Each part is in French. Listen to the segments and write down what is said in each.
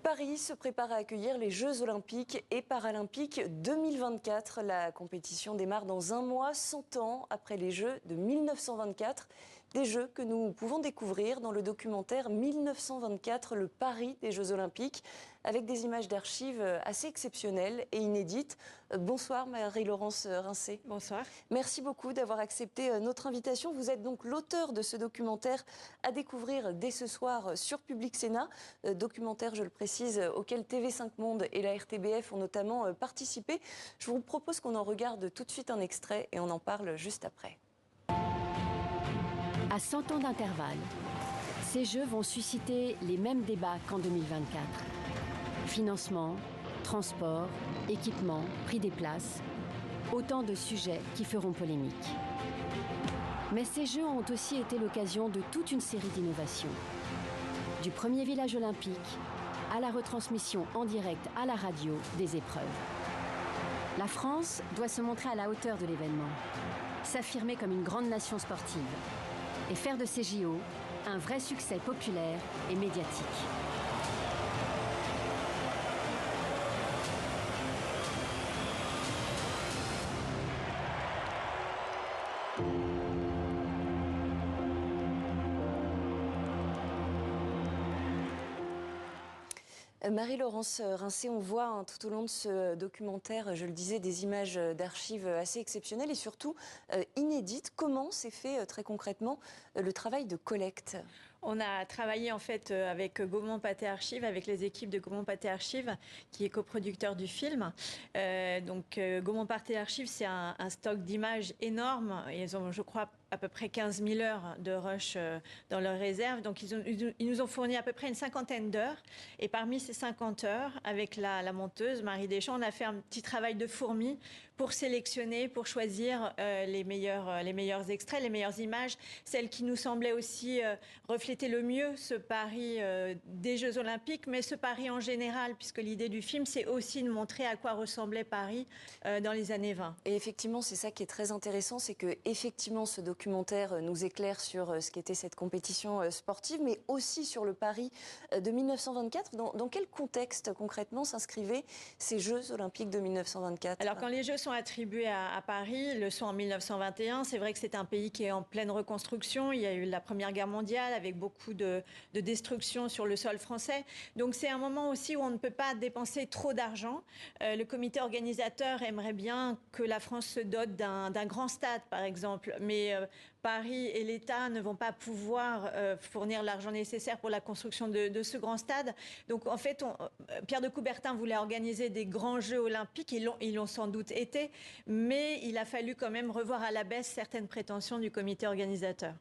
Paris se prépare à accueillir les Jeux Olympiques et Paralympiques 2024. La compétition démarre dans un mois, 100 ans après les Jeux de 1924. Des Jeux que nous pouvons découvrir dans le documentaire 1924, le Paris des Jeux Olympiques, avec des images d'archives assez exceptionnelles et inédites. Bonsoir Marie-Laurence Rincé. Bonsoir. Merci beaucoup d'avoir accepté notre invitation. Vous êtes donc l'auteur de ce documentaire à découvrir dès ce soir sur Public Sénat. Documentaire, je le précise, auquel TV5 Monde et la RTBF ont notamment participé. Je vous propose qu'on en regarde tout de suite un extrait et on en parle juste après. À 100 ans d'intervalle, ces Jeux vont susciter les mêmes débats qu'en 2024. Financement, transport, équipement, prix des places, autant de sujets qui feront polémique. Mais ces Jeux ont aussi été l'occasion de toute une série d'innovations. Du premier village olympique à la retransmission en direct à la radio des épreuves. La France doit se montrer à la hauteur de l'événement, s'affirmer comme une grande nation sportive et faire de ces JO un vrai succès populaire et médiatique. Marie-Laurence Rincé, on voit tout au long de ce documentaire, je le disais, des images d'archives assez exceptionnelles et surtout inédites. Comment s'est fait très concrètement le travail de collecte ? On a travaillé en fait avec Gaumont Pathé Archives, avec les équipes de Gaumont Pathé Archives, qui est coproducteur du film. Gaumont Pathé Archives, c'est un stock d'images énorme. Ils ont, je crois, à peu près 15 000 heures de rush dans leur réserve. Donc, ils nous ont fourni à peu près une cinquantaine d'heures. Et parmi ces 50 heures, avec la monteuse Marie Deschamps, on a fait un petit travail de fourmi pour sélectionner, pour choisir les meilleurs extraits, les meilleures images, celles qui nous semblaient aussi refléter le mieux ce Paris des Jeux Olympiques, mais ce Paris en général, puisque l'idée du film, c'est aussi de montrer à quoi ressemblait Paris dans les années 20. Et effectivement, c'est ça qui est très intéressant, c'est que effectivement, ce documentaire nous éclaire sur ce qu'était cette compétition sportive, mais aussi sur le Paris de 1924. Dans quel contexte concrètement s'inscrivaient ces Jeux Olympiques de 1924 ? Alors, quand les Jeux sont attribués à Paris, ils le sont en 1921. C'est vrai que c'est un pays qui est en pleine reconstruction. Il y a eu la Première Guerre mondiale avec beaucoup de destruction sur le sol français. Donc c'est un moment aussi où on ne peut pas dépenser trop d'argent. Le comité organisateur aimerait bien que la France se dote d'un grand stade, par exemple. Mais Paris et l'État ne vont pas pouvoir fournir l'argent nécessaire pour la construction de ce grand stade. Donc en fait, Pierre de Coubertin voulait organiser des grands Jeux olympiques. Ils l'ont sans doute été. Mais il a fallu quand même revoir à la baisse certaines prétentions du comité organisateur.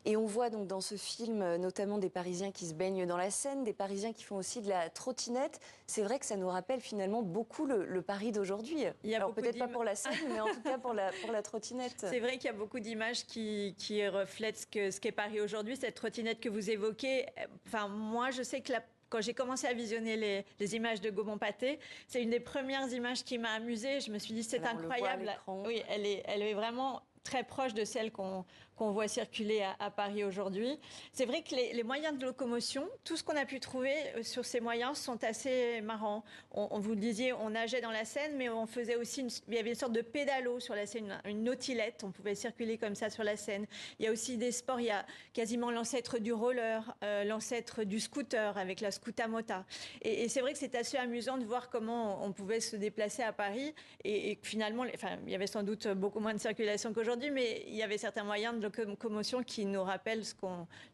Et on voit donc dans ce film notamment des Parisiens qui se baignent dans la Seine, des Parisiens qui font aussi de la trottinette. C'est vrai que ça nous rappelle finalement beaucoup le Paris d'aujourd'hui. Alors peut-être pas pour la Seine, mais en tout cas pour la trottinette. C'est vrai qu'il y a beaucoup d'images qui reflètent ce qu'est Paris aujourd'hui. Cette trottinette que vous évoquez, enfin moi je sais que quand j'ai commencé à visionner les images de Gaumont Pathé, c'est une des premières images qui m'a amusée. Je me suis dit c'est incroyable. Oui, elle est vraiment très proche de celle qu'on voit circuler à Paris aujourd'hui. C'est vrai que les moyens de locomotion, tout ce qu'on a pu trouver sur ces moyens sont assez marrants. On vous le disiez, on nageait dans la Seine, mais on faisait aussi il y avait une sorte de pédalo sur la Seine, une nautilette. On pouvait circuler comme ça sur la Seine. Il y a aussi des sports, il y a quasiment l'ancêtre du roller, l'ancêtre du scooter avec la scootamota. Et c'est vrai que c'est assez amusant de voir comment on pouvait se déplacer à Paris et finalement, il y avait sans doute beaucoup moins de circulation qu'aujourd'hui, mais il y avait certains moyens de locomotion qui nous rappellent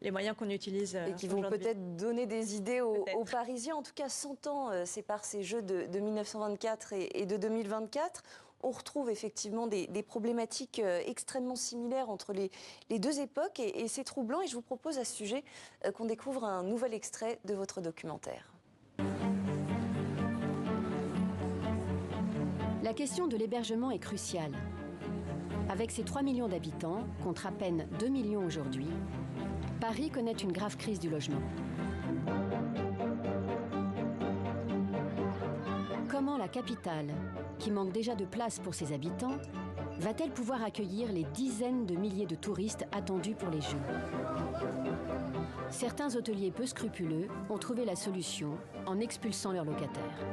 les moyens qu'on utilise et qui vont peut-être donner des idées aux Parisiens. En tout cas, 100 ans séparent ces Jeux de 1924 et de 2024. On retrouve effectivement des problématiques extrêmement similaires entre les deux époques et c'est troublant. Et je vous propose à ce sujet qu'on découvre un nouvel extrait de votre documentaire. La question de l'hébergement est cruciale. Avec ses 3 millions d'habitants, contre à peine 2 millions aujourd'hui, Paris connaît une grave crise du logement. Comment la capitale, qui manque déjà de place pour ses habitants, va-t-elle pouvoir accueillir les dizaines de milliers de touristes attendus pour les Jeux ? certains hôteliers peu scrupuleux ont trouvé la solution en expulsant leurs locataires.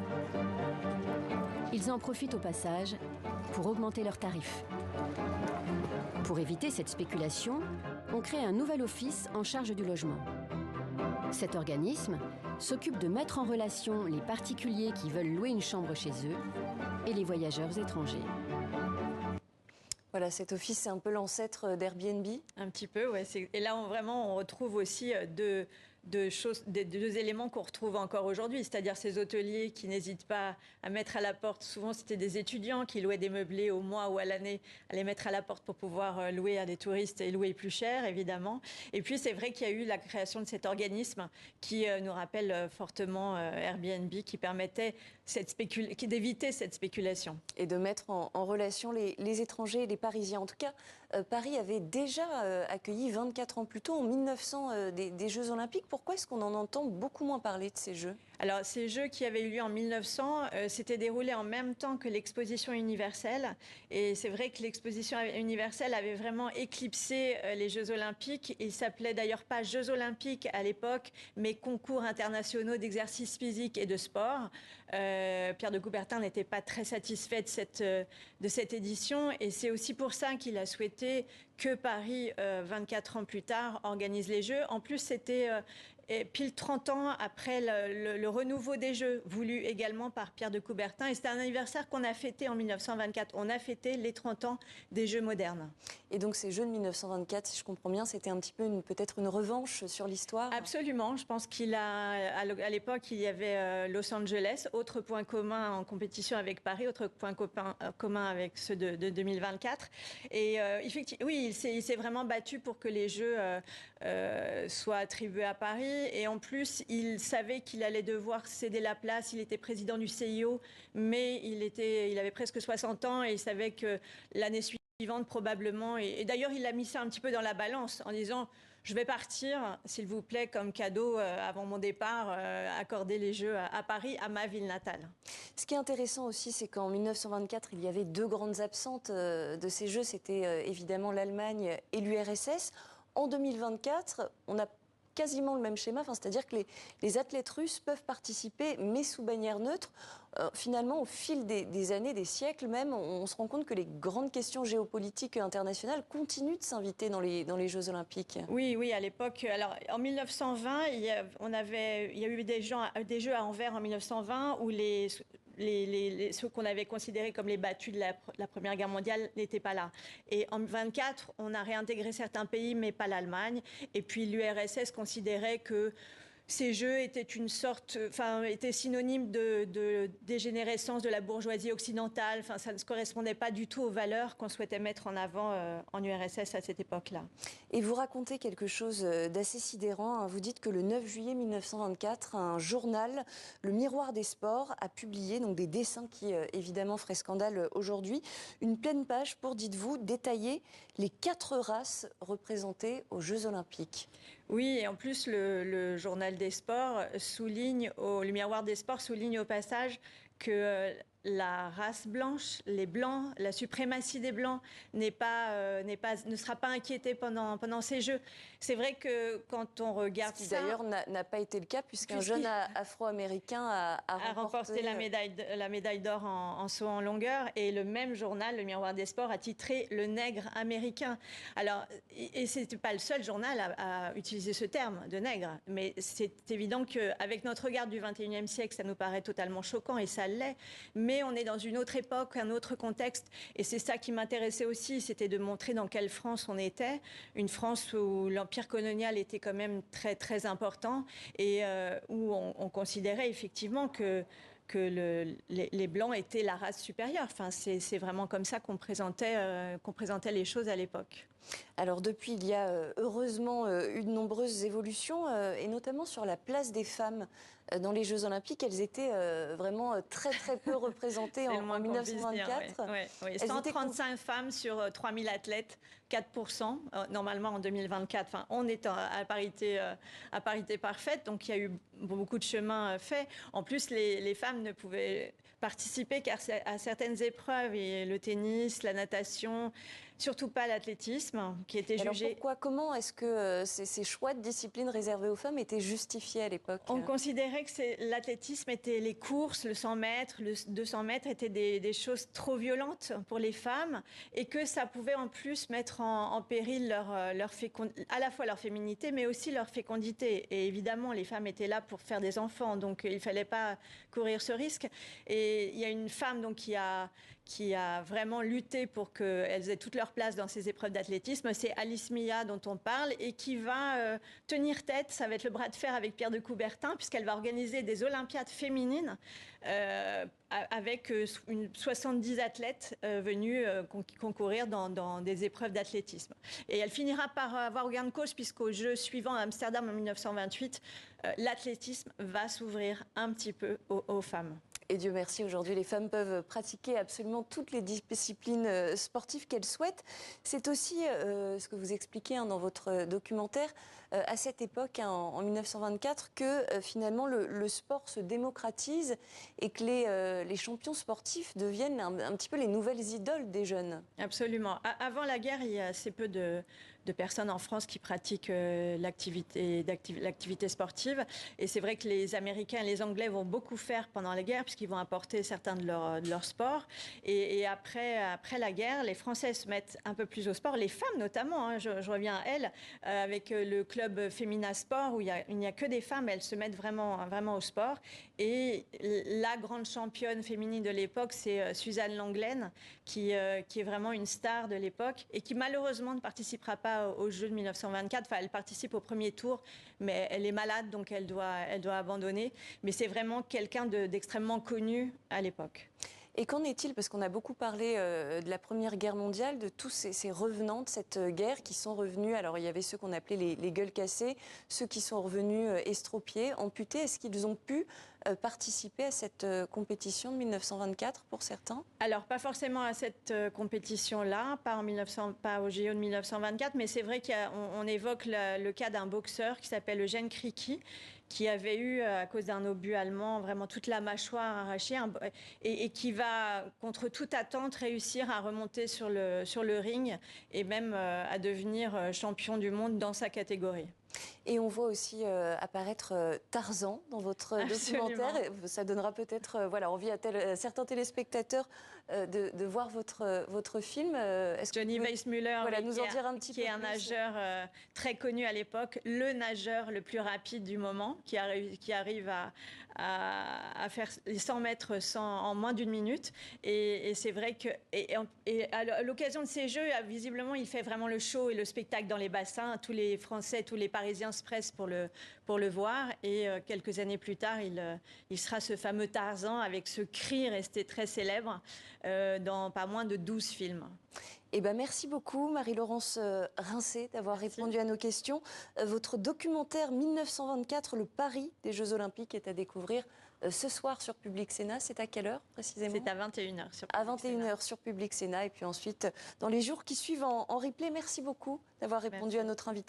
Ils en profitent au passage pour augmenter leurs tarifs. Pour éviter cette spéculation, on crée un nouvel office en charge du logement. Cet organisme s'occupe de mettre en relation les particuliers qui veulent louer une chambre chez eux et les voyageurs étrangers. Voilà, cet office, c'est un peu l'ancêtre d'Airbnb. Un petit peu, ouais. Et là, on retrouve aussi deux éléments qu'on retrouve encore aujourd'hui, c'est-à-dire ces hôteliers qui n'hésitent pas à mettre à la porte. Souvent, c'était des étudiants qui louaient des meublés au mois ou à l'année, à les mettre à la porte pour pouvoir louer à des touristes et louer plus cher, évidemment. Et puis, c'est vrai qu'il y a eu la création de cet organisme qui nous rappelle fortement Airbnb, qui permettait d'éviter cette spéculation. Et de mettre en relation les étrangers et les Parisiens. En tout cas, Paris avait déjà accueilli 24 ans plus tôt, en 1900, des Jeux Olympiques. Pourquoi est-ce qu'on en entend beaucoup moins parler de ces Jeux ? Alors, ces Jeux qui avaient eu lieu en 1900 s'étaient déroulés en même temps que l'exposition universelle. Et c'est vrai que l'exposition universelle avait vraiment éclipsé les Jeux Olympiques. Ils s'appelaient d'ailleurs pas Jeux Olympiques à l'époque, mais Concours internationaux d'exercice physique et de sport. Pierre de Coubertin n'était pas très satisfait de cette édition. Et c'est aussi pour ça qu'il a souhaité que Paris, 24 ans plus tard, organise les Jeux. En plus, c'était pile 30 ans après le renouveau des Jeux, voulu également par Pierre de Coubertin. Et c'était un anniversaire qu'on a fêté en 1924. On a fêté les 30 ans des Jeux modernes. Et donc ces Jeux de 1924, si je comprends bien, c'était un petit peu peut-être une revanche sur l'histoire ? Absolument. Je pense à l'époque, il y avait Los Angeles, autre point commun en compétition avec Paris, autre point commun avec ceux de 2024. Et effectivement, oui, il s'est vraiment battu pour que les Jeux soient attribués à Paris. Et en plus, il savait qu'il allait devoir céder la place. Il était président du CIO, mais il avait presque 60 ans et il savait que l'année suivante, probablement, et d'ailleurs, il a mis ça un petit peu dans la balance en disant « Je vais partir, s'il vous plaît, comme cadeau, avant mon départ, accorder les Jeux à Paris, à ma ville natale. » Ce qui est intéressant aussi, c'est qu'en 1924, il y avait deux grandes absentes de ces Jeux. C'était évidemment l'Allemagne et l'URSS. En 2024, on a quasiment le même schéma, c'est-à-dire que les athlètes russes peuvent participer, mais sous bannière neutre. Finalement, au fil des années, des siècles même, on se rend compte que les grandes questions géopolitiques internationales continuent de s'inviter dans les Jeux Olympiques. Oui, à l'époque. Alors, en 1920, il y a eu des Jeux à Anvers en 1920 où ceux qu'on avait considérés comme les battus de la Première Guerre mondiale n'étaient pas là. Et en 1924, on a réintégré certains pays, mais pas l'Allemagne. Et puis l'URSS considérait que ces Jeux étaient étaient synonymes de dégénérescence de la bourgeoisie occidentale. Enfin, ça ne correspondait pas du tout aux valeurs qu'on souhaitait mettre en avant en URSS à cette époque-là. Et vous racontez quelque chose d'assez sidérant, hein. Vous dites que le 9 juillet 1924, un journal, Le Miroir des Sports, a publié donc des dessins qui, évidemment, feraient scandale aujourd'hui. Une pleine page pour, dites-vous, détailler les 4 races représentées aux Jeux Olympiques. Oui, et en plus, le journal des sports le Miroir des Sports souligne au passage que la race blanche, les blancs, la suprématie des blancs ne sera pas inquiétée pendant ces Jeux. C'est vrai que quand on regarde ça, d'ailleurs n'a pas été le cas puisqu'un jeune afro-américain a remporté la médaille d'or en saut en longueur, et le même journal, Le Miroir des Sports, a titré Le nègre américain. Alors, et c'était pas le seul journal à utiliser ce terme de nègre, mais c'est évident qu'avec notre regard du 21e siècle, ça nous paraît totalement choquant, et ça l'est. Mais on est dans une autre époque, un autre contexte, et c'est ça qui m'intéressait aussi, c'était de montrer dans quelle France on était, une France où l'empire colonial était quand même très très important, et où on considérait effectivement que les Blancs étaient la race supérieure. Enfin, c'est vraiment comme ça qu'on présentait les choses à l'époque. Alors depuis, il y a heureusement eu de nombreuses évolutions, et notamment sur la place des femmes dans les Jeux Olympiques. Elles étaient vraiment très très peu représentées en 1924. Oui. 135 femmes sur 3000 athlètes, 4%, normalement en 2024. Enfin, on est à parité parfaite, donc il y a eu beaucoup de chemin fait. En plus, les femmes ne pouvaient participer qu'à certaines épreuves, et le tennis, la natation, surtout pas l'athlétisme, qui était Alors jugé... pourquoi, comment est-ce que ces choix de disciplines réservées aux femmes étaient justifiés à l'époque? On considérait que l'athlétisme était les courses, le 100 mètres, le 200 mètres étaient des choses trop violentes pour les femmes et que ça pouvait en plus mettre en péril à la fois leur féminité mais aussi leur fécondité. Et évidemment, les femmes étaient là pour faire des enfants, donc il ne fallait pas courir ce risque. Et il y a une femme donc, qui a vraiment lutté pour qu'elles aient toute leur place dans ces épreuves d'athlétisme. C'est Alice Mia dont on parle et qui va tenir tête. Ça va être le bras de fer avec Pierre de Coubertin puisqu'elle va organiser des Olympiades féminines avec 70 athlètes venus concourir dans des épreuves d'athlétisme. Et elle finira par avoir gain de cause puisqu'aux Jeux suivants à Amsterdam en 1928, l'athlétisme va s'ouvrir un petit peu aux femmes. Et Dieu merci, aujourd'hui, les femmes peuvent pratiquer absolument toutes les disciplines sportives qu'elles souhaitent. C'est aussi ce que vous expliquez dans votre documentaire, à cette époque, en 1924, que finalement le sport se démocratise et que les champions sportifs deviennent un petit peu les nouvelles idoles des jeunes. Absolument. Avant la guerre, il y a assez peu de personnes en France qui pratiquent l'activité sportive. Et c'est vrai que les Américains et les Anglais vont beaucoup faire pendant la guerre puisqu'ils vont apporter certains de leurs sports. Et après la guerre, les Français se mettent un peu plus au sport, les femmes notamment, je reviens à elles, avec le club Femina Sport où il n'y a que des femmes, elles se mettent vraiment au sport. Et la grande championne féminine de l'époque, c'est Suzanne Lenglen, qui est vraiment une star de l'époque et qui malheureusement ne participera pas aux Jeux de 1924. Enfin, elle participe au premier tour, mais elle est malade, donc elle doit abandonner. Mais c'est vraiment quelqu'un d'extrêmement connu à l'époque. Et qu'en est-il? Parce qu'on a beaucoup parlé de la Première Guerre mondiale, de tous ces revenants de cette guerre qui sont revenus. Alors, il y avait ceux qu'on appelait les gueules cassées, ceux qui sont revenus estropiés, amputés. Est-ce qu'ils ont pu participer à cette compétition de 1924 pour certains? Alors, pas forcément à cette compétition-là, pas au JO de 1924, mais c'est vrai qu'on évoque le cas d'un boxeur qui s'appelle Eugène Criqui, qui avait eu, à cause d'un obus allemand, vraiment toute la mâchoire arrachée et qui va, contre toute attente, réussir à remonter sur le ring et même à devenir champion du monde dans sa catégorie. Et on voit aussi apparaître Tarzan dans votre documentaire. Ça donnera peut-être envie à certains téléspectateurs de voir votre film. Johnny Weissmuller, nous en dire un petit peu qui est un nageur très connu à l'époque, le nageur le plus rapide du moment, qui arrive à faire les 100 mètres en moins d'une minute. Et c'est vrai que à l'occasion de ces Jeux, visiblement, il fait vraiment le show et le spectacle dans les bassins. Tous les Français, tous les Parisiens se pressent pour le voir. Et quelques années plus tard, il sera ce fameux Tarzan avec ce cri resté très célèbre dans pas moins de 12 films. Eh ben, merci beaucoup, Marie-Laurence Rincé, d'avoir répondu à nos questions. Votre documentaire 1924, le Paris des Jeux Olympiques, est à découvrir ce soir sur Public Sénat. C'est à quelle heure précisément? C'est à 21h sur Public À 21h sur Public Sénat. Et puis ensuite, dans les jours qui suivent en replay. Merci beaucoup d'avoir répondu à notre invitation.